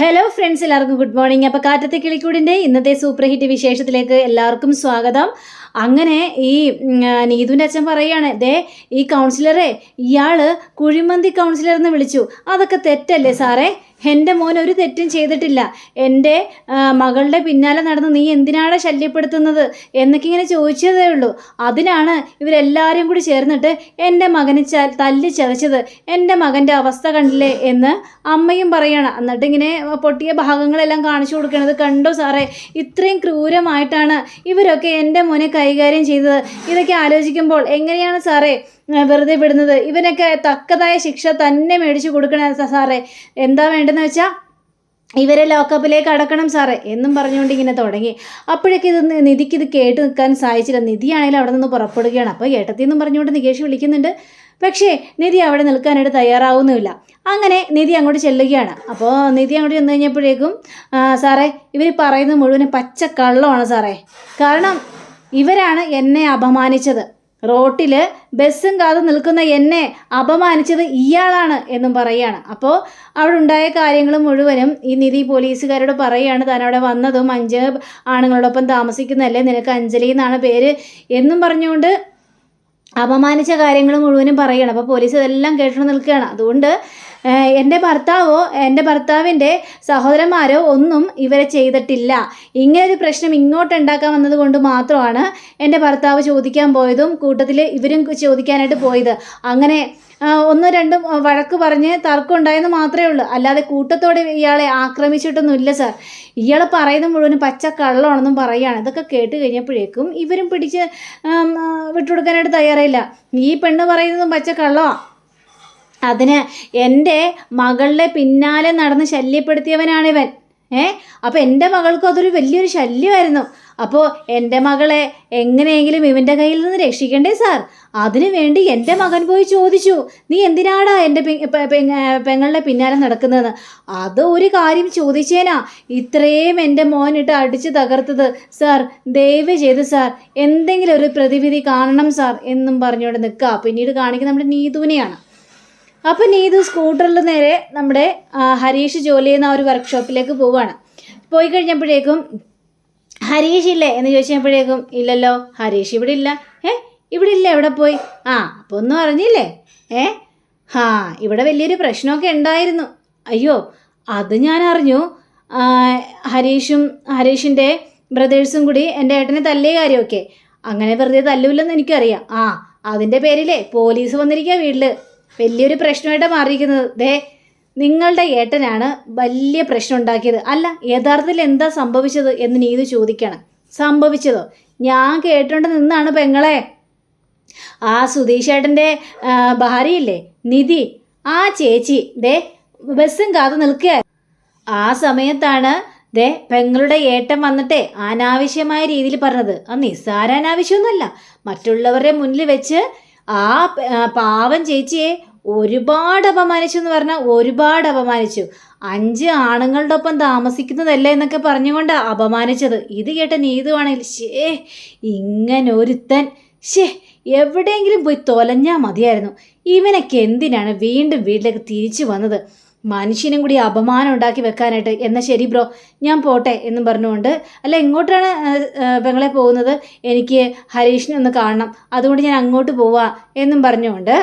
Hello friends, എല്ലാവർക്കും good morning. അപ്പോൾ കാറ്റത്തെ കിളിക്കൂടിൻ്റെ ഇന്നത്തെ സൂപ്പർ ഹിറ്റ് വിശേഷത്തിലേക്ക് എല്ലാവർക്കും സ്വാഗതം. അങ്ങനെ ഈ നീതുവിൻ്റെ അച്ഛൻ പറയുകയാണ്, ദേ ഈ കൗൺസിലറെ ഇയാൾ കുഴിമന്തി കൗൺസിലർ എന്ന് വിളിച്ചു. അതൊക്കെ തെറ്റല്ലേ സാറേ? എൻ്റെ മോൻ ഒരു തെറ്റും ചെയ്തിട്ടില്ല. എൻ്റെ മകളുടെ പിന്നാലെ നടന്ന് നീ എന്തിനാണ് ശല്യപ്പെടുത്തുന്നത് എന്നൊക്കെ ഇങ്ങനെ ചോദിച്ചതേ ഉള്ളൂ. അതിനാണ് ഇവരെല്ലാവരും കൂടി ചേർന്നിട്ട് എൻ്റെ മകനെ തല്ലി ചതച്ചത്. എൻ്റെ മകൻ്റെ അവസ്ഥ കണ്ടില്ലേ എന്ന് അമ്മയും പറയണം. എന്നിട്ട് ഇങ്ങനെ പൊട്ടിയ ഭാഗങ്ങളെല്ലാം കാണിച്ചു കൊടുക്കണത് കണ്ടോ സാറേ? ഇത്രയും ക്രൂരമായിട്ടാണ് ഇവരൊക്കെ എൻ്റെ മോനെ കൈകാര്യം ചെയ്തത്. ഇതൊക്കെ ആലോചിക്കുമ്പോൾ എങ്ങനെയാണ് സാറേ വെറുതെ വിടുന്നത്? ഇവനൊക്കെ തക്കതായ ശിക്ഷ തന്നെ മേടിച്ചു കൊടുക്കണേ സാറേ. എന്താ വേണ്ടെന്ന് വെച്ചാൽ ഇവരെ ലോക്കപ്പിലേക്ക് അടക്കണം സാറേ എന്നും പറഞ്ഞുകൊണ്ട് ഇങ്ങനെ തുടങ്ങി. അപ്പോഴേക്ക് നിധിക്ക് ഇത് കേട്ട് നിൽക്കാൻ സാധിച്ചില്ല. നിധിയാണെങ്കിലും അവിടെ നിന്ന് പുറപ്പെടുകയാണ്. അപ്പോൾ ഏട്ടത്തി എന്നും പറഞ്ഞുകൊണ്ട് നികേഷ് വിളിക്കുന്നുണ്ട്. പക്ഷേ നിധി അവിടെ നിൽക്കാനായിട്ട് തയ്യാറാവുന്നുമില്ല. അങ്ങനെ നിധി അങ്ങോട്ട് ചെല്ലുകയാണ്. അപ്പോൾ നിധി അങ്ങോട്ട് ചെന്ന് കഴിഞ്ഞപ്പോഴേക്കും സാറേ ഇവർ പറയുന്നത് മുഴുവനും പച്ചക്കള്ളമാണ് സാറേ. കാരണം ഇവരാണ് എന്നെ അപമാനിച്ചത്. റോട്ടിൽ ബസ്സും കാതെ നിൽക്കുന്ന എന്നെ അപമാനിച്ചത് ഇയാളാണ് എന്നും പറയുകയാണ്. അപ്പോൾ അവിടെ ഉണ്ടായ കാര്യങ്ങൾ മുഴുവനും ഈ നിധി പോലീസുകാരോട് പറയുകയാണ്. താൻ അവിടെ വന്നതും 5 ആണുങ്ങളോടൊപ്പം താമസിക്കുന്നതല്ലേ, നിനക്ക് അഞ്ജലി എന്നാണ് പേര് എന്നും പറഞ്ഞുകൊണ്ട് അപമാനിച്ച കാര്യങ്ങൾ മുഴുവനും പറയുകയാണ്. അപ്പോൾ പോലീസ് ഇതെല്ലാം കേട്ടുകൊണ്ട് നിൽക്കുകയാണ്. അതുകൊണ്ട് എൻ്റെ ഭർത്താവിൻ്റെ സഹോദരന്മാരോ ഒന്നും ഇവരെ ചെയ്തിട്ടില്ല. ഇങ്ങനൊരു പ്രശ്നം ഇങ്ങോട്ടുണ്ടാക്കാൻ വന്നത് കൊണ്ട് മാത്രമാണ് എൻ്റെ ഭർത്താവ് ചോദിക്കാൻ പോയതും കൂട്ടത്തിൽ ഇവരും ചോദിക്കാനായിട്ട് പോയത്. അങ്ങനെ 1-2 വഴക്ക് പറഞ്ഞ് തർക്കം ഉണ്ടായെന്ന് മാത്രമേ ഉള്ളൂ. അല്ലാതെ കൂട്ടത്തോടെ ഇയാളെ ആക്രമിച്ചിട്ടൊന്നുമില്ല സാർ. ഇയാൾ പറയുന്നത് മുഴുവനും പച്ചക്കള്ളമാണെന്നും പറയുകയാണ്. ഇതൊക്കെ കേട്ട് കഴിഞ്ഞപ്പോഴേക്കും ഇവരും പിടിച്ച് വിട്ടുകൊടുക്കാനായിട്ട് തയ്യാറായില്ല. ഈ പെണ്ണ് പറയുന്നതും പച്ചക്കള്ളമാണ്. അതിന് എൻ്റെ മകളുടെ പിന്നാലെ നടന്ന് ശല്യപ്പെടുത്തിയവനാണിവൻ. അപ്പോൾ എൻ്റെ മകൾക്കും അതൊരു വലിയൊരു ശല്യമായിരുന്നു. അപ്പോൾ എൻ്റെ മകളെ എങ്ങനെയെങ്കിലും ഇവൻ്റെ കയ്യിൽ നിന്ന് രക്ഷിക്കണ്ടേ സാർ? അതിനു വേണ്ടി എൻ്റെ മകൻ പോയി ചോദിച്ചു, നീ എന്തിനാടാ എൻ്റെ പെങ്ങളുടെ പിന്നാലെ നടക്കുന്നതെന്ന്. അത് ഒരു കാര്യം ചോദിച്ചേനാ ഇത്രയും എൻ്റെ മോനിട്ട് അടിച്ച് തകർത്തത് സാർ. ദയവ് ചെയ്ത് സാർ എന്തെങ്കിലും ഒരു പ്രതിവിധി കാണണം സാർ എന്നും പറഞ്ഞുകൊണ്ട് നിൽക്കുക. പിന്നീട് കാണിക്കുന്നത് നമ്മുടെ നീതുവിനെയാണ്. അപ്പോൾ നീതു സ്കൂട്ടറിൽ നേരെ നമ്മുടെ ഹരീഷ് ജോലി ചെയ്യുന്ന ഒരു വർക്ക്ഷോപ്പിലേക്ക് പോവുകയാണ്. പോയി കഴിഞ്ഞപ്പോഴേക്കും ഹരീഷ് ഇല്ലേ എന്ന് ചോദിച്ചപ്പോഴേക്കും ഇല്ലല്ലോ, ഹരീഷ് ഇവിടെ ഇല്ല. ഇവിടെ ഇല്ല, എവിടെ പോയി? അപ്പോൾ ഒന്നും അറിഞ്ഞില്ലേ? ഇവിടെ വലിയൊരു പ്രശ്നമൊക്കെ ഉണ്ടായിരുന്നു. അയ്യോ അത് ഞാൻ അറിഞ്ഞു. ഹരീഷിൻ്റെ ബ്രദേഴ്സും കൂടി എൻ്റെ ഏട്ടനെ തല്ലിയ കാര്യമൊക്കെ. അങ്ങനെ വെറുതെ തല്ലൂല്ലെന്ന് എനിക്കറിയാം. അതിൻ്റെ പേരിലേ പോലീസ് വന്നിരിക്കുക വീട്ടിൽ. വലിയൊരു പ്രശ്നമായിട്ടാണ് മാറിയിരിക്കുന്നത്. നിങ്ങളുടെ ഏട്ടനാണ് വലിയ പ്രശ്നം ഉണ്ടാക്കിയത്. അല്ല, യഥാർത്ഥത്തിൽ എന്താ സംഭവിച്ചത് എന്ന് നീതു ചോദിക്കണം. സംഭവിച്ചതോ? ഞാൻ കേട്ടോണ്ട് നിന്നാണ് പെങ്ങളെ. ആ സുധീഷ് ഏട്ടൻ്റെ ഭാര്യയില്ലേ നിധി, ആ ചേച്ചി ബസ്സും കാത്തു നിൽക്കുക. ആ സമയത്താണ് പെങ്ങളുടെ ഏട്ടൻ വന്നിട്ടേ അനാവശ്യമായ രീതിയിൽ പറഞ്ഞത്. നിസ്സാര അനാവശ്യമൊന്നുമല്ല, മറ്റുള്ളവരുടെ മുന്നിൽ വെച്ച് ആ പാവം ചേച്ചിയെ ഒരുപാട് അപമാനിച്ചു എന്ന് പറഞ്ഞാൽ ഒരുപാട് അപമാനിച്ചു. 5 ആണുങ്ങളുടെ ഒപ്പം താമസിക്കുന്നതല്ലേ എന്നൊക്കെ പറഞ്ഞുകൊണ്ട് അപമാനിച്ചത്. ഇത് കേട്ട നീതുവാണെങ്കിൽ ഇങ്ങനൊരുത്തൻ എവിടെയെങ്കിലും പോയി തൊലഞ്ഞാൽ മതിയായിരുന്നു. ഇവനൊക്കെ എന്തിനാണ് വീണ്ടും വീട്ടിലേക്ക് തിരിച്ചു വന്നത്? മനുഷ്യനും കൂടി അപമാനം ഉണ്ടാക്കി വെക്കാനായിട്ട്. എന്നാൽ ശരി ബ്രോ, ഞാൻ പോട്ടെ എന്നും പറഞ്ഞുകൊണ്ട്, അല്ല എങ്ങോട്ടാണ് പെങ്ങളെ പോകുന്നത്? എനിക്ക് ഹരീഷിനെ ഒന്ന് കാണണം, അതുകൊണ്ട് ഞാൻ അങ്ങോട്ട് പോവാ എന്നും പറഞ്ഞുകൊണ്ട്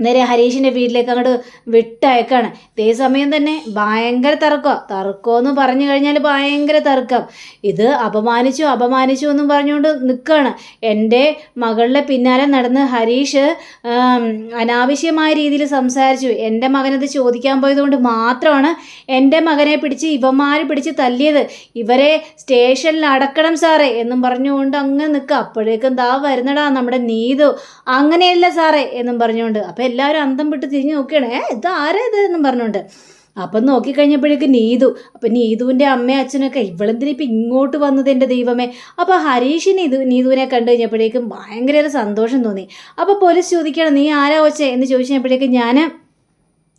നേരെ ഹരീഷിൻ്റെ വീട്ടിലേക്ക് അങ്ങോട്ട് വിട്ടയക്കാണ്. ഇതേ സമയം തന്നെ ഭയങ്കര തർക്കമെന്ന് പറഞ്ഞു കഴിഞ്ഞാൽ ഭയങ്കര തർക്കം. ഇത് അപമാനിച്ചു എന്നും പറഞ്ഞുകൊണ്ട് നിൽക്കുകയാണ്. എൻ്റെ മകളുടെ പിന്നാലെ നടന്ന് ഹരീഷ് അനാവശ്യമായ രീതിയിൽ സംസാരിച്ചു. എൻ്റെ മകനത് ചോദിക്കാൻ പോയതുകൊണ്ട് മാത്രമാണ് എൻ്റെ മകനെ പിടിച്ച് ഇവന്മാർ പിടിച്ച് തല്ലിയത്. ഇവരെ സ്റ്റേഷനിൽ അടക്കണം സാറേ എന്നും പറഞ്ഞുകൊണ്ട് അങ്ങനെ നിൽക്കുക. അപ്പോഴേക്കും വരുന്നടാ നമ്മുടെ നീതു. അങ്ങനെയല്ല സാറേ എന്നും പറഞ്ഞുകൊണ്ട്. അപ്പോൾ എല്ലാവരും അന്തം വിട്ട് തിരിഞ്ഞ് നോക്കുകയാണ്. ഇത് ആരാ ഇത് എന്നും പറഞ്ഞുകൊണ്ട്. അപ്പം നോക്കിക്കഴിഞ്ഞപ്പോഴേക്ക് നീതു. അപ്പം നീതുവിൻ്റെ അമ്മയും അച്ഛനൊക്കെ ഇവളെന്തിനിപ്പോൾ ഇങ്ങോട്ട് വന്നത് എൻ്റെ ദൈവമേ. അപ്പോൾ ഹരീഷ് നീതുവിനെ കണ്ടു കഴിഞ്ഞപ്പോഴേക്കും ഭയങ്കര സന്തോഷം തോന്നി. അപ്പോൾ പോലീസ് ചോദിക്കുകയാണ്, നീ ആരാ വച്ചേ എന്ന് ചോദിച്ചു കഴിഞ്ഞപ്പോഴേക്കും ഞാൻ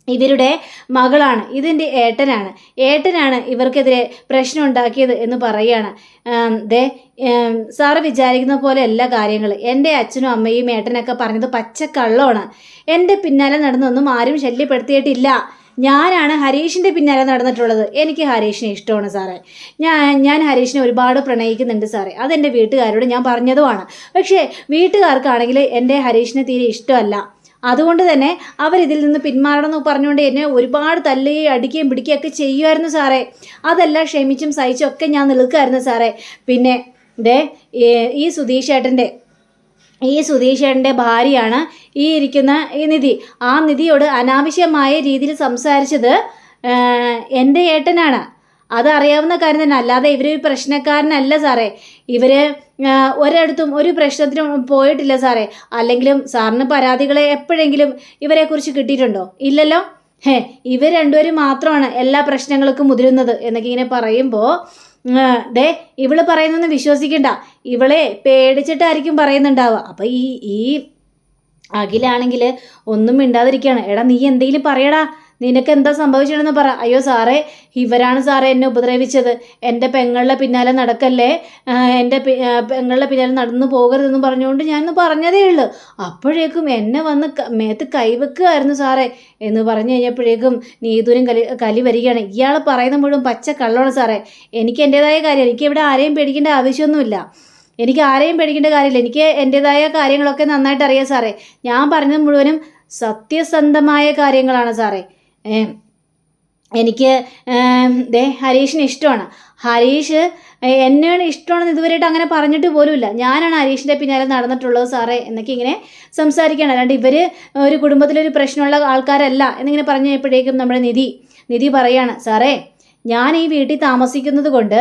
ഇവരുടെ മകളാണ്, ഇതെൻ്റെ ഏട്ടനാണ് ഇവർക്കെതിരെ പ്രശ്നം ഉണ്ടാക്കിയത് എന്ന് പറയുകയാണ്. സാറ് വിചാരിക്കുന്ന പോലെ എല്ലാ കാര്യങ്ങൾ എൻ്റെ അച്ഛനും അമ്മയും ഏട്ടനൊക്കെ പറഞ്ഞത് പച്ചക്കള്ളമാണ്. എൻ്റെ പിന്നാലെ നടന്നൊന്നും ആരും ശല്യപ്പെടുത്തിയിട്ടില്ല ഞാനാണ് ഹരീഷിൻ്റെ പിന്നാലെ നടന്നിട്ടുള്ളത്. എനിക്ക് ഹരീഷിനെ ഇഷ്ടമാണ് സാറേ. ഞാൻ ഹരീഷിനെ ഒരുപാട് പ്രണയിക്കുന്നുണ്ട് സാറേ. അതെൻ്റെ വീട്ടുകാരോട് ഞാൻ പറഞ്ഞതുമാണ്. പക്ഷേ വീട്ടുകാർക്കാണെങ്കിൽ എൻ്റെ ഹരീഷിനെ തീരെ ഇഷ്ടമല്ല. അതുകൊണ്ട് തന്നെ അവരിതിൽ നിന്ന് പിന്മാറണമെന്ന് പറഞ്ഞുകൊണ്ട് എന്നെ ഒരുപാട് തല്ലുകയും അടിക്കുകയും പിടിക്കുകയൊക്കെ ചെയ്യുമായിരുന്നു സാറേ. അതെല്ലാം ക്ഷമിച്ചും സഹിച്ചും ഒക്കെ ഞാൻ നിൽക്കുമായിരുന്നു സാറേ. പിന്നെ ഈ സുധീഷ് ചേട്ടൻ്റെ ഭാര്യയാണ് ഈ ഇരിക്കുന്ന ഈ നിധി. ആ നിധിയോട് അനാവശ്യമായ രീതിയിൽ സംസാരിച്ചത് എൻ്റെ ഏട്ടനാണ്. അതറിയാവുന്ന കാര്യം തന്നെ. അല്ലാതെ ഇവർ പ്രശ്നക്കാരനല്ല സാറേ. ഇവർ ഒരിടത്തും ഒരു പ്രശ്നത്തിനും പോയിട്ടില്ല സാറേ. അല്ലെങ്കിലും സാറിന് പരാതികളെ എപ്പോഴെങ്കിലും ഇവരെക്കുറിച്ച് കിട്ടിയിട്ടുണ്ടോ? ഇല്ലല്ലോ. ഇവർ രണ്ടുപേരും മാത്രമാണ് എല്ലാ പ്രശ്നങ്ങൾക്കും മുതിരുന്നത് എന്നൊക്കെ ഇങ്ങനെ പറയുമ്പോൾ ഇവള് പറയുന്നൊന്നും വിശ്വസിക്കണ്ട. ഇവളെ പേടിച്ചിട്ടായിരിക്കും പറയുന്നുണ്ടാവുക. അപ്പം ഈ അഖിലാണെങ്കിൽ ഒന്നും മിണ്ടാതിരിക്കുകയാണ്. എടാ നീ എന്തെങ്കിലും പറയടാ, നിനക്ക് എന്താ സംഭവിച്ചിട്ടെന്ന് പറ. അയ്യോ സാറേ, ഇവരാണ് സാറേ എന്നെ ഉപദ്രവിച്ചത്. എൻ്റെ പെങ്ങളുടെ പിന്നാലെ നടക്കല്ലേ, എൻ്റെ പെങ്ങളുടെ പിന്നാലെ നടന്നു പോകരുതെന്ന് പറഞ്ഞുകൊണ്ട് ഞാൻ പറഞ്ഞതേ ഉള്ളൂ. അപ്പോഴേക്കും എന്നെ വന്ന് മേത്ത് കൈവെക്കുകയായിരുന്നു സാറേ എന്ന് പറഞ്ഞു കഴിഞ്ഞപ്പോഴേക്കും നീതുവിനും കലി വരികയാണ്. ഇയാൾ പറയുന്ന മുഴുവൻ പച്ച കള്ളമാണ് സാറേ. എനിക്ക് എൻ്റേതായ കാര്യം, എനിക്കിവിടെ ആരെയും പേടിക്കേണ്ട ആവശ്യമൊന്നുമില്ല. എനിക്ക് ആരെയും പേടിക്കേണ്ട കാര്യമില്ല. എനിക്ക് എൻ്റേതായ കാര്യങ്ങളൊക്കെ നന്നായിട്ട് അറിയാം സാറേ. ഞാൻ പറഞ്ഞത് മുഴുവനും സത്യസന്ധമായ കാര്യങ്ങളാണ് സാറേ. എനിക്ക് ഹരീഷിനെ ഇഷ്ടമാണ്. ഹരീഷ് എന്നോട് ഇഷ്ടമാണെന്ന് ഇതുവരെയായിട്ട് അങ്ങനെ പറഞ്ഞിട്ട് പോലുമില്ല. ഞാനാണ് ഹരീഷിൻ്റെ പിന്നാലെ നടന്നിട്ടുള്ളത് സാറേ എന്നൊക്കെ ഇങ്ങനെ സംസാരിക്കുകയാണ്. അല്ലാണ്ട് ഇവർ ഒരു കുടുംബത്തിലൊരു പ്രശ്നമുള്ള ആൾക്കാരല്ല എന്നിങ്ങനെ പറഞ്ഞു കഴിഞ്ഞപ്പോഴേക്കും നമ്മുടെ നിധി പറയാണ്, സാറേ ഞാൻ ഈ വീട്ടിൽ താമസിക്കുന്നത് കൊണ്ട്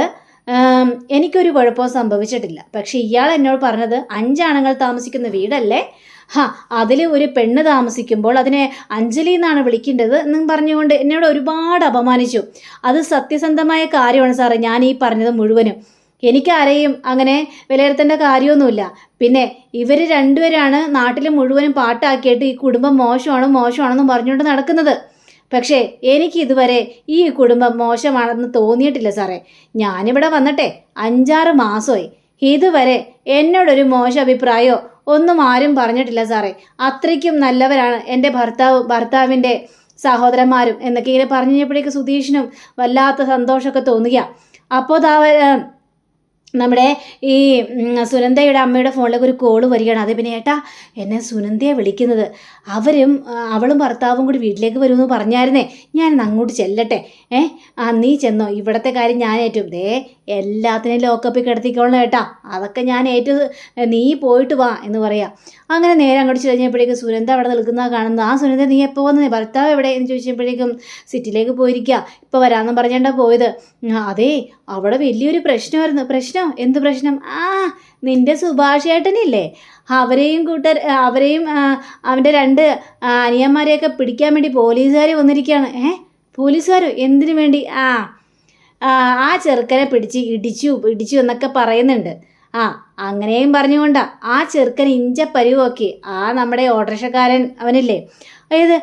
എനിക്കൊരു കുഴപ്പവും സംഭവിച്ചിട്ടില്ല. പക്ഷെ ഇയാൾ എന്നോട് പറഞ്ഞത് 5 ആണുങ്ങൾ താമസിക്കുന്ന വീടല്ലേ, അതിൽ ഒരു പെണ്ണ് താമസിക്കുമ്പോൾ അതിനെ അഞ്ജലി എന്നാണ് വിളിക്കേണ്ടത് എന്നും പറഞ്ഞുകൊണ്ട് എന്നോട് ഒരുപാട് അപമാനിച്ചു. അത് സത്യസന്ധമായ കാര്യമാണ് സാറേ ഞാൻ ഈ പറഞ്ഞത് മുഴുവനും. എനിക്കാരെയും അങ്ങനെ വിലയിരുത്തേണ്ട കാര്യമൊന്നുമില്ല. പിന്നെ ഇവർ രണ്ടുപേരാണ് നാട്ടിൽ മുഴുവനും പാട്ടാക്കിയിട്ട് ഈ കുടുംബം മോശമാണെന്നും പറഞ്ഞുകൊണ്ട് നടക്കുന്നത്. പക്ഷേ എനിക്ക് ഇതുവരെ ഈ കുടുംബം മോശമാണെന്ന് തോന്നിയിട്ടില്ല സാറേ. ഞാനിവിടെ വന്നിട്ടെ 5-6 മാസമായി. ഇതുവരെ എന്നോടൊരു മോശം അഭിപ്രായമോ ഒന്നും ആരും പറഞ്ഞിട്ടില്ല സാറേ. അത്രയ്ക്കും നല്ലവരാണ് എൻ്റെ ഭർത്താവിൻ്റെ സഹോദരന്മാരും എന്നൊക്കെ ഇങ്ങനെ പറഞ്ഞു കഴിഞ്ഞപ്പോഴേക്ക് സുധീഷിനും വല്ലാത്ത സന്തോഷമൊക്കെ തോന്നുക. അപ്പോൾ നമ്മുടെ ഈ സുനന്ദയുടെ അമ്മയുടെ ഫോണിലേക്ക് ഒരു കോള് വരികയാണ്. അത് പിന്നെ ഏട്ടാ എന്നെ സുനന്ദയെ വിളിക്കുന്നത്, അവളും ഭർത്താവും കൂടി വീട്ടിലേക്ക് വരുമെന്ന് പറഞ്ഞായിരുന്നേ, ഞാനിന്ന് അങ്ങോട്ട് ചെല്ലട്ടെ. നീ ചെന്നോ, ഇവിടുത്തെ കാര്യം ഞാൻ ഏറ്റു. എല്ലാത്തിനെയും ലോക്കപ്പിൽ കിടത്തിക്കോളണം ഏട്ടാ, അതൊക്കെ ഞാൻ ഏറ്റു, നീ പോയിട്ട് വാ എന്ന് പറയാം. അങ്ങനെ നേരെ അങ്ങോട്ട് ചെല്ലപ്പോഴേക്കും സുനന്ദ അവിടെ നിൽക്കുന്ന കാണുന്നത്. ആ സുനന്ദ നീ എപ്പോൾ വന്നേ, ഭർത്താവ് എവിടെ എന്ന് ചോദിച്ചപ്പോഴേക്കും സിറ്റിയിലേക്ക് പോയിരിക്കുക, ഇപ്പോൾ വരാമെന്ന് പറഞ്ഞാണ്ടാ പോയത്. അതേ അവിടെ വലിയൊരു പ്രശ്നമായിരുന്നു. പ്രശ്നം? എന്ത് പ്രശ്നം? നിന്റെ സുഭാഷ് ഏട്ടനില്ലേ, അവരെയും അവൻ്റെ 2 അനിയന്മാരെയൊക്കെ പിടിക്കാൻ വേണ്ടി പോലീസുകാർ വന്നിരിക്കുകയാണ്. പോലീസുകാരോ? എന്തിനു വേണ്ടി? ആ ചെറുക്കനെ പിടിച്ച് ഇടിച്ചു എന്നൊക്കെ പറയുന്നുണ്ട്. അങ്ങനെയും പറഞ്ഞുകൊണ്ടാ ആ ചെറുക്കൻ ഇഞ്ചപ്പരിവൊക്കെ നമ്മുടെ ഓട്ടോറിക്ഷക്കാരൻ അവനില്ലേ, അതായത്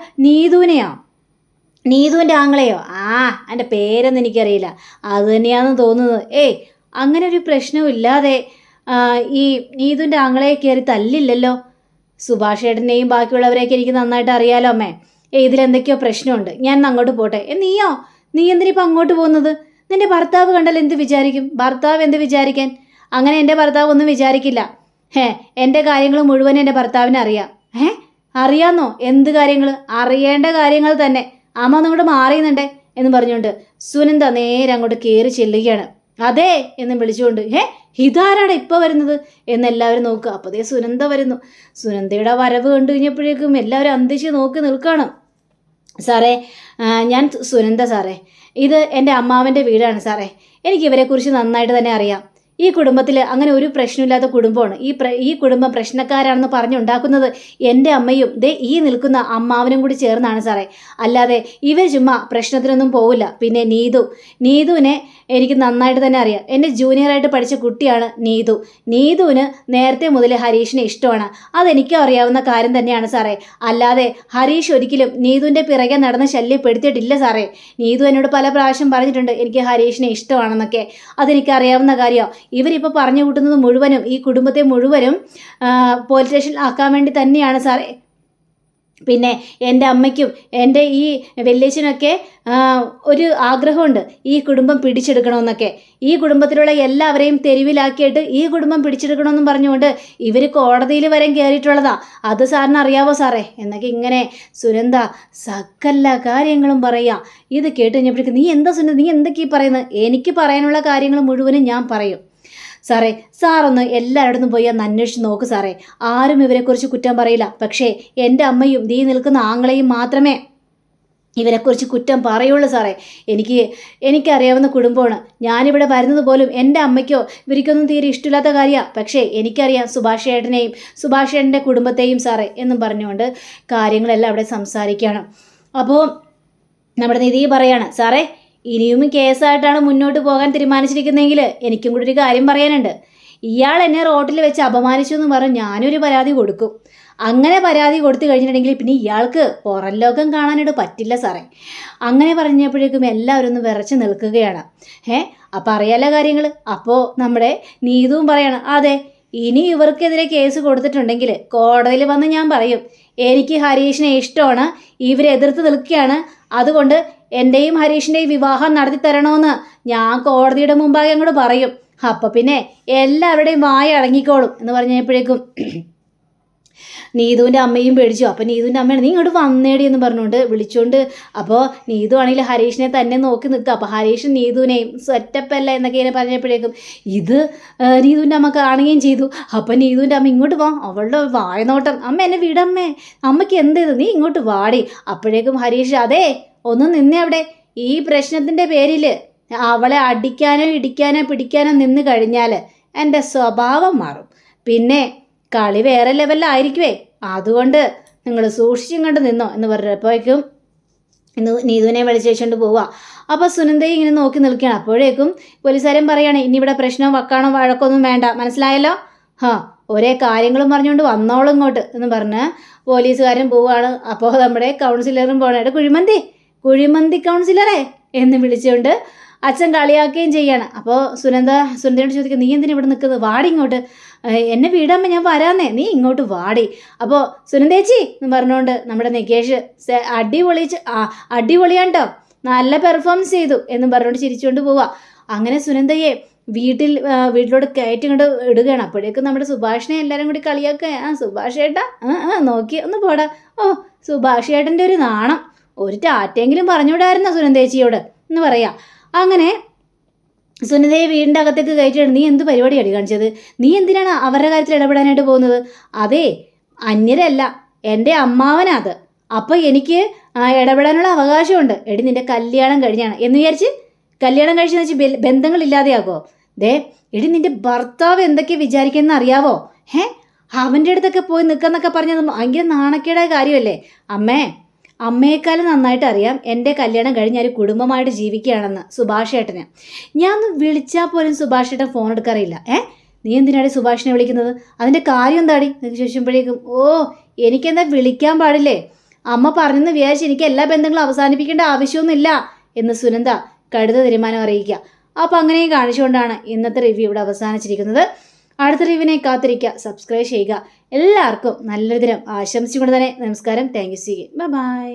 നീതുവിൻ്റെ ആങ്ങളെയോ? എൻ്റെ പേരൊന്നും എനിക്കറിയില്ല, അത് തന്നെയാണെന്ന് തോന്നുന്നത്. അങ്ങനെ ഒരു പ്രശ്നമില്ലാതെ ഈ നീതുവിൻ്റെ ആങ്ങളെ കയറി തല്ലില്ലല്ലോ. സുഭാഷ് ഏട്ടനെയും ബാക്കിയുള്ളവരെയൊക്കെ എനിക്ക് നന്നായിട്ട് അറിയാലോ അമ്മേ. ഇതിലെന്തൊക്കെയോ പ്രശ്നമുണ്ട്, ഞാൻ അങ്ങോട്ട് പോട്ടെ. നീ എന്തിനിപ്പോൾ അങ്ങോട്ട് പോകുന്നത്? നിൻ്റെ ഭർത്താവ് കണ്ടാൽ എന്ത് വിചാരിക്കും? ഭർത്താവ് എന്ത് വിചാരിക്കാൻ? അങ്ങനെ എൻ്റെ ഭർത്താവ് ഒന്നും വിചാരിക്കില്ല. എൻ്റെ കാര്യങ്ങൾ മുഴുവൻ എൻ്റെ ഭർത്താവിന് അറിയാം. അറിയാമെന്നോ? എന്ത് കാര്യങ്ങൾ? അറിയേണ്ട കാര്യങ്ങൾ തന്നെ. അമ്മ ഒന്നുകൂടെ മാറിയുന്നുണ്ടേ എന്ന് പറഞ്ഞുകൊണ്ട് സുനന്ദ നേരെ അങ്ങോട്ട് കയറി ചെല്ലുകയാണ്. അതെ എന്ന് വിളിച്ചുകൊണ്ട് ഇതാരാണ് ഇപ്പോൾ വരുന്നത് എന്നെല്ലാവരും നോക്കുക. അപ്പോൾ സുനന്ദ വരുന്നു. സുനന്ദയുടെ വരവ് കണ്ടു കഴിഞ്ഞപ്പോഴേക്കും എല്ലാവരും അന്തിച്ച് നോക്കി നിൽക്കണം. സാറേ ഞാൻ സുനന്ദ സാറേ, ഇത് എൻ്റെ അമ്മാവൻ്റെ വീടാണ് സാറേ. എനിക്കിവരെക്കുറിച്ച് നന്നായിട്ട് തന്നെ അറിയാം. ഈ കുടുംബത്തിൽ അങ്ങനെ ഒരു പ്രശ്നമില്ലാത്ത കുടുംബമാണ്. ഈ കുടുംബം പ്രശ്നക്കാരാണെന്ന് പറഞ്ഞുണ്ടാക്കുന്നത് എൻ്റെ അമ്മയും ഈ നിൽക്കുന്ന അമ്മാവനും കൂടി ചേർന്നാണ് സാറേ. അല്ലാതെ ഇവർ ചുമ്മാ പ്രശ്നത്തിനൊന്നും പോവില്ല. പിന്നെ നീതുവിനെ എനിക്ക് നന്നായിട്ട് തന്നെ അറിയാം. എൻ്റെ ജൂനിയറായിട്ട് പഠിച്ച കുട്ടിയാണ് നീതുവിന് നേരത്തെ മുതൽ ഹരീഷിനെ ഇഷ്ടമാണ്. അതെനിക്കും അറിയാവുന്ന കാര്യം തന്നെയാണ് സാറേ. അല്ലാതെ ഹരീഷ് ഒരിക്കലും നീതുവിൻ്റെ പിറകെ നടന്ന് ശല്യപ്പെടുത്തിയിട്ടില്ല സാറേ. നീതു എന്നോട് പല പ്രാവശ്യം പറഞ്ഞിട്ടുണ്ട് എനിക്ക് ഹരീഷിനെ ഇഷ്ടമാണെന്നൊക്കെ. അതെനിക്കറിയാവുന്ന കാര്യമാണ്. ഇവരിപ്പോൾ പറഞ്ഞു കൂട്ടുന്നത് മുഴുവനും ഈ കുടുംബത്തെ മുഴുവനും പോലീസ് സ്റ്റേഷനിൽ ആക്കാൻ വേണ്ടി തന്നെയാണ് സാറേ. പിന്നെ എൻ്റെ അമ്മയ്ക്കും എൻ്റെ ഈ വല്യച്ഛനൊക്കെ ഒരു ആഗ്രഹമുണ്ട് ഈ കുടുംബം പിടിച്ചെടുക്കണമെന്നൊക്കെ. ഈ കുടുംബത്തിലുള്ള എല്ലാവരെയും തെരുവിലാക്കിയിട്ട് ഈ കുടുംബം പിടിച്ചെടുക്കണമെന്നും പറഞ്ഞുകൊണ്ട് ഇവർ കോടതിയിൽ വരെ കയറിയിട്ടുള്ളതാ. അത് സാറിന് അറിയാവോ സാറേ എന്നൊക്കെ ഇങ്ങനെ സുനന്ദ സകല കാര്യങ്ങളും പറയാ. ഇത് കേട്ട് കഴിഞ്ഞപ്പോഴേക്കും നീ എന്താ സുനന്ദ, നീ എന്തൊക്കെയാ പറയുന്നത്? എനിക്ക് പറയാനുള്ള കാര്യങ്ങൾ മുഴുവനും ഞാൻ പറയും സാറേ. സാറൊന്ന് എല്ലായിടത്തും പോയി അന്ന് അന്വേഷിച്ച് നോക്ക് സാറേ. ആരും ഇവരെക്കുറിച്ച് കുറ്റം പറയില്ല. പക്ഷേ എൻ്റെ അമ്മയും നീ നിൽക്കുന്ന ആങ്ങളെയും മാത്രമേ ഇവരെക്കുറിച്ച് കുറ്റം പറയുള്ളൂ സാറേ. എനിക്കറിയാവുന്ന കുടുംബമാണ്. ഞാനിവിടെ വരുന്നത് പോലും എൻ്റെ അമ്മയ്ക്കോ ഇവർക്കൊന്നും തീരെ ഇഷ്ടമില്ലാത്ത കാര്യമാണ്. പക്ഷേ എനിക്കറിയാം സുഭാഷ് ഏട്ടനെയും സുഭാഷ് ഏട്ടൻ്റെ കുടുംബത്തെയും സാറേ എന്നും പറഞ്ഞുകൊണ്ട് കാര്യങ്ങളെല്ലാം അവിടെ സംസാരിക്കുകയാണ്. അപ്പോൾ നമ്മുടെ നിധി പറയാണ്, സാറേ ഇനിയും കേസായിട്ടാണ് മുന്നോട്ട് പോകാൻ തീരുമാനിച്ചിരിക്കുന്നതെങ്കിൽ എനിക്കും കൂടി ഒരു കാര്യം പറയാനുണ്ട്. ഇയാൾ എന്നെ റോട്ടിൽ വെച്ച് അപമാനിച്ചു എന്ന് പറഞ്ഞ് ഞാനൊരു പരാതി കൊടുക്കും. അങ്ങനെ പരാതി കൊടുത്തു കഴിഞ്ഞിട്ടുണ്ടെങ്കിൽ പിന്നെ ഇയാൾക്ക് പുറം ലോകം കാണാനായിട്ട് പറ്റില്ല സാറേ. അങ്ങനെ പറഞ്ഞപ്പോഴേക്കും എല്ലാവരും ഒന്ന് വിറച്ച് നിൽക്കുകയാണ്. അപ്പം അറിയാലോ കാര്യങ്ങൾ. അപ്പോൾ നമ്മുടെ നീതുവും പറയാണ്, അതെ ഇനി ഇവർക്കെതിരെ കേസ് കൊടുത്തിട്ടുണ്ടെങ്കിൽ കോടതിയിൽ വന്ന് ഞാൻ പറയും എനിക്ക് ഹരീഷിനെ ഇഷ്ടമാണ്, ഇവരെ എതിർത്ത് നിൽക്കുകയാണ്, അതുകൊണ്ട് എൻ്റെയും ഹരീഷിൻ്റെയും വിവാഹം നടത്തി തരണമെന്ന് ഞാൻ കോടതിയുടെ മുമ്പാകെ അങ്ങോട്ട് പറയും. അപ്പം പിന്നെ എല്ലാവരുടെയും വായ അടങ്ങിക്കോളും എന്ന് പറഞ്ഞപ്പോഴേക്കും നീതുവിൻ്റെ അമ്മയും പേടിച്ചു. അപ്പം നീതുവിൻ്റെ അമ്മയാണ് നീ ഇങ്ങോട്ട് വന്നേടി എന്ന് പറഞ്ഞുകൊണ്ട് വിളിച്ചുകൊണ്ട്. അപ്പോൾ നീതു ആണെങ്കിൽ ഹരീഷിനെ തന്നെ നോക്കി നിൽക്കുക. അപ്പോൾ ഹരീഷ് നീതുവിനെയും സെറ്റപ്പല്ല എന്നൊക്കെ ഇങ്ങനെ പറഞ്ഞപ്പോഴേക്കും ഇത് നീതുവിൻ്റെ അമ്മ കാണുകയും ചെയ്തു. അപ്പം നീതുവിൻ്റെ അമ്മ ഇങ്ങോട്ട് വാ, അവളുടെ വായനോട്ടം, അമ്മ എന്നെ വിടമ്മേ, അമ്മയ്ക്ക് എന്ത് ചെയ്തു, നീ ഇങ്ങോട്ട് വാടി. അപ്പോഴേക്കും ഹരീഷ് അതെ ഒന്ന് നിന്നേ അവിടെ. ഈ പ്രശ്നത്തിൻ്റെ പേരിൽ അവളെ അടിക്കാനോ ഇടിക്കാനോ പിടിക്കാനോ നിന്ന് കഴിഞ്ഞാൽ എൻ്റെ സ്വഭാവം മാറും. പിന്നെ കളി വേറെ ലെവലിലായിരിക്കുവേ, അതുകൊണ്ട് നിങ്ങൾ സൂക്ഷിച്ചും കണ്ട് നിന്നോ എന്ന് പറഞ്ഞപ്പോഴേക്കും നീതുവിനെ വിളിച്ചേച്ചുകൊണ്ട് പോവുക. അപ്പോൾ സുനന്ദയെ ഇങ്ങനെ നോക്കി നിൽക്കുകയാണ്. അപ്പോഴേക്കും പോലീസുകാരൻ പറയുകയാണ് ഇനി ഇവിടെ പ്രശ്നം വക്കാണോ വഴക്കൊന്നും വേണ്ട, മനസ്സിലായല്ലോ, ഒരേ കാര്യങ്ങളും പറഞ്ഞുകൊണ്ട് വന്നോളും ഇങ്ങോട്ട് എന്ന് പറഞ്ഞ് പോലീസുകാരൻ പോവുകയാണ്. അപ്പോൾ നമ്മുടെ കൗൺസിലറും പോകണേ കുഴിമന്തി കൗൺസിലറെ എന്ന് വിളിച്ചുകൊണ്ട് അച്ഛൻ കളിയാക്കുകയും ചെയ്യാണ്. അപ്പോൾ സുനന്ദയോട് ചോദിക്കുക നീ എന്തിനാ ഇവിടെ നിൽക്കുന്നത്, വാടി ഇങ്ങോട്ട്, എന്നെ വീടാമ്മ ഞാൻ വരാന്നേ, നീ ഇങ്ങോട്ട് വാടി. അപ്പോൾ സുനന്ദേച്ചി എന്ന് പറഞ്ഞുകൊണ്ട് നമ്മുടെ നികേഷ് അടിപൊളിയാണ് കേട്ടോ, നല്ല പെർഫോമൻസ് ചെയ്തു എന്ന് പറഞ്ഞുകൊണ്ട് ചിരിച്ചുകൊണ്ട് പോവുക. അങ്ങനെ സുനന്ദയെ വീട്ടിലോട്ട് കയറ്റി കൊണ്ട് ഇടുകയാണ്. അപ്പോഴേക്കും നമ്മുടെ സുഭാഷിനെ എല്ലാവരും കൂടി കളിയാക്കുക. സുഭാഷ് ഏട്ടാ നോക്കി ഒന്ന് പോടാ, സുഭാഷ് ഏട്ടൻ്റെ ഒരു നാണം, ഒരു ടാറ്റെങ്കിലും പറഞ്ഞുവിടായിരുന്നോ സുനന്ദേച്ചിയോട് എന്ന് പറയാം. അങ്ങനെ സുനന്ദയെ വീടിൻ്റെ അകത്തേക്ക് കയറ്റിയാണ്. നീ എന്ത് പരിപാടിയാണ് കാണിച്ചത്, നീ എന്തിനാണ് അവരുടെ കാര്യത്തിൽ ഇടപെടാനായിട്ട് പോകുന്നത്? അതേ അന്യരല്ല, എൻ്റെ അമ്മാവനാത്, അപ്പോൾ എനിക്ക് ഇടപെടാനുള്ള അവകാശമുണ്ട്. എടി നിൻ്റെ കല്യാണം കഴിഞ്ഞാണ് എന്ന് വിചാരിച്ച് കല്യാണം കഴിച്ചെന്ന് വെച്ച് ബന്ധങ്ങളില്ലാതെയാകോ? എടി നിൻ്റെ ഭർത്താവ് എന്തൊക്കെ വിചാരിക്കുന്നത് അറിയാവോ? അവൻ്റെ അടുത്തൊക്കെ പോയി നിൽക്കാന്നൊക്കെ പറഞ്ഞത് ഭയങ്കര നാണക്കേടായ കാര്യമല്ലേ? അമ്മയെക്കാളും നന്നായിട്ട് അറിയാം എൻ്റെ കല്യാണം കഴിഞ്ഞ് ഒരു കുടുംബമായിട്ട് ജീവിക്കുകയാണെന്ന് സുഭാഷ് ഏട്ടന്. ഞാൻ ഒന്ന് വിളിച്ചാൽ പോലും സുഭാഷ് ഏട്ടൻ ഫോൺ എടുക്കാറില്ല. നീ എന്തിനാണ് സുഭാഷിനെ വിളിക്കുന്നത്, അതിൻ്റെ കാര്യം എന്താടി എന്നൊക്കെ ചോദിക്കുമ്പോഴേക്കും എനിക്കെന്താ വിളിക്കാൻ പാടില്ലേ, അമ്മ പറഞ്ഞെന്ന് വിചാരിച്ച് എനിക്ക് എല്ലാ ബന്ധങ്ങളും അവസാനിപ്പിക്കേണ്ട ആവശ്യമൊന്നുമില്ല എന്ന് സുനന്ദ കടുത്ത തീരുമാനം അറിയിക്കുക. അപ്പോൾ അങ്ങനെ കാണിച്ചുകൊണ്ടാണ് ഇന്നത്തെ റിവ്യൂ ഇവിടെ അവസാനിച്ചിരിക്കുന്നത്. അടുത്ത റിവ്യൂവിനെ കാത്തിരിക്കുക, സബ്സ്ക്രൈബ് ചെയ്യുക. എല്ലാവർക്കും നല്ലൊരു ദിനം ആശംസിച്ചുകൊണ്ട് തന്നെ നമസ്കാരം. Thank you. ബൈ.